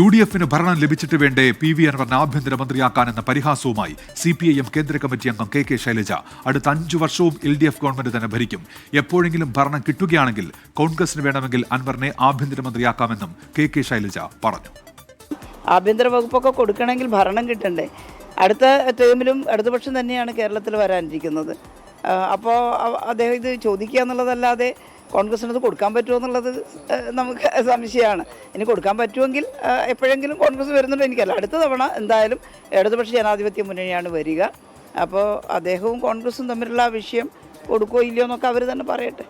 UDF-ന് ഭരണം ലഭിച്ചിട്ട് വേണ്ടേ PV അൻവറിനെ ആഭ്യന്തരമന്ത്രിയാക്കാനെന്ന പരിഹാസവുമായി CPIM കേന്ദ്ര കമ്മിറ്റി അംഗം KK ശൈലജ. അടുത്ത 5 വർഷവും LDF ഗവൺമെന്റ് തന്നെ ഭരിക്കും. എപ്പോഴെങ്കിലും ഭരണം കിട്ടുകയാണെങ്കിൽ കോൺഗ്രസിന് വേണമെങ്കിൽ അൻവറിനെ ആഭ്യന്തരമന്ത്രിയാക്കാമെന്നും KK ശൈലജ പറഞ്ഞു. ആഭ്യന്തര വകുപ്പൊക്കെ കൊടുക്കണമെങ്കിൽ ഭരണം കിട്ടണ്ടേ? അടുത്ത ടേമിലും ഇടതുപക്ഷം തന്നെയാണ് കേരളത്തിൽ വരാനിരിക്കുന്നത്. അപ്പോൾ അദ്ദേഹം ഇത് ചോദിക്കുക എന്നുള്ളതല്ലാതെ കോൺഗ്രസിനത് കൊടുക്കാൻ പറ്റുമോ എന്നുള്ളത് നമുക്ക് സംശയമാണ്. ഇനി കൊടുക്കാൻ പറ്റുമെങ്കിൽ എപ്പോഴെങ്കിലും കോൺഗ്രസ് വരുന്നുണ്ടോ എനിക്കല്ല. അടുത്ത തവണ എന്തായാലും ഇടതുപക്ഷ ജനാധിപത്യ മുന്നണിയാണ് വരിക. അപ്പോൾ അദ്ദേഹവും കോൺഗ്രസും തമ്മിലുള്ള വിഷയം കൊടുക്കുകയോ ഇല്ലയോ എന്നൊക്കെ അവർ തന്നെ പറയട്ടെ.